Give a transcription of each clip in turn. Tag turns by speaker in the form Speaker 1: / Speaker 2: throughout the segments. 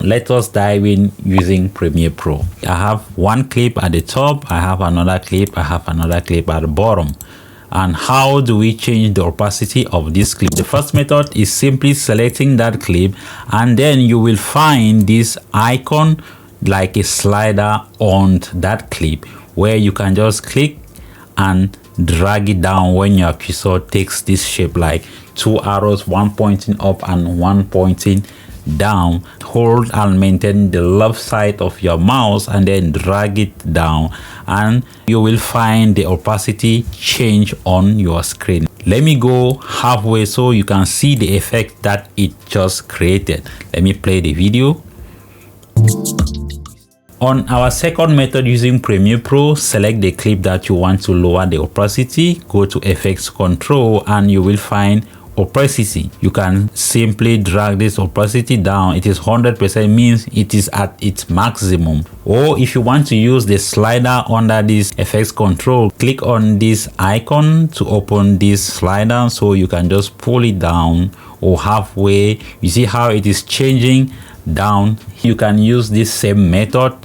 Speaker 1: Let us dive in using Premiere Pro. I have one clip at the top, I have another clip, I have another clip at the bottom. And how do we change the opacity of this clip? The first method is simply selecting that clip, and then you will find this icon like a slider on that clip where you can just click and drag it down when your cursor takes this shape, like two arrows, one pointing up and one pointing down. Hold and maintain the left side of your mouse and then drag it down, and you will find the opacity change on your screen. Let me go halfway so you can see the effect that it just created. Let me play the video. On our second method using Premiere Pro, select the clip that you want to lower the opacity, go to Effects Control, and you will find opacity. You can simply drag this opacity down. It is 100%, means it is at its maximum. Or if you want to use the slider under this Effects Control, click on this icon to open this slider, so you can just pull it down or halfway. You see how it is changing down. You can use this same method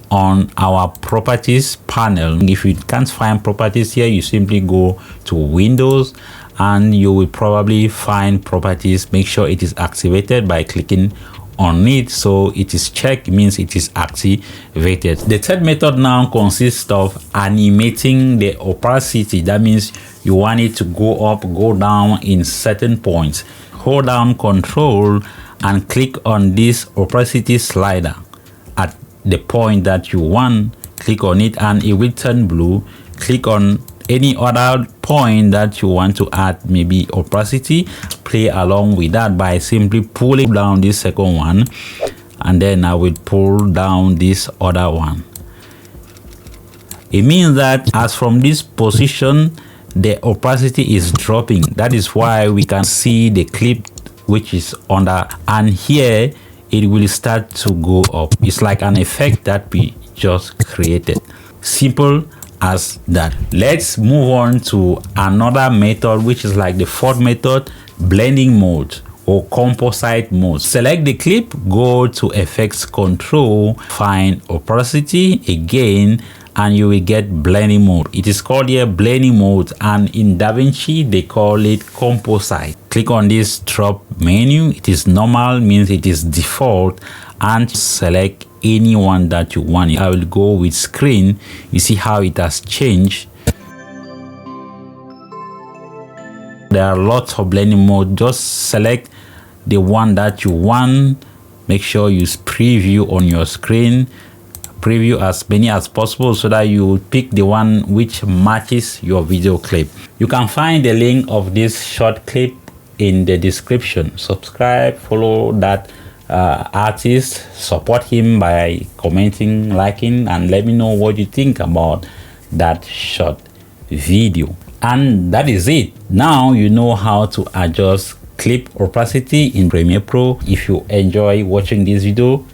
Speaker 1: on our properties panel. If you can't find properties here, you simply go to Windows and you will probably find properties. Make sure it is activated by clicking on it. So it is checked, means it is activated. The third method now consists of animating the opacity. That means you want it to go up, go down in certain points. Hold down Control and click on this opacity slider at the point that you want. Click on it and it will turn blue. Click on any other point that you want to add maybe opacity. Play along with that by simply pulling down this second one, and then I will pull down this other one. It means that as from this position the opacity is dropping. That is why we can see the clip which is under, and here it will start to go up. It's like an effect that we just created. Simple as that. Let's move on to another method, which is like the fourth method, blending mode or composite mode. Select the clip, go to Effects Control, find opacity again, and you will get blending mode. It is called here blending mode, and in DaVinci they call it composite. Click on this drop menu. It is normal, means it is default, and select any one that you want. I will go with screen. You see how it has changed. There are lots of blending mode. Just select the one that you want. Make sure you preview on your screen. Preview as many as possible so that you pick the one which matches your video clip. You can find the link of this short clip in the description. Subscribe, follow that artist, support him by commenting, liking, and let me know what you think about that short video. And that is it. Now you know how to adjust clip opacity in Premiere Pro. If you enjoy watching this video,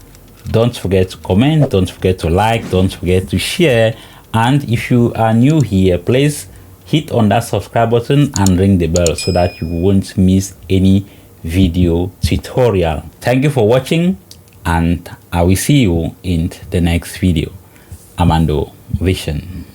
Speaker 1: don't forget to comment, don't forget to like, don't forget to share, and if you are new here, please hit on that subscribe button and ring the bell so that you won't miss any video tutorial. Thank you for watching, and I will see you in the next video. Armando Vision.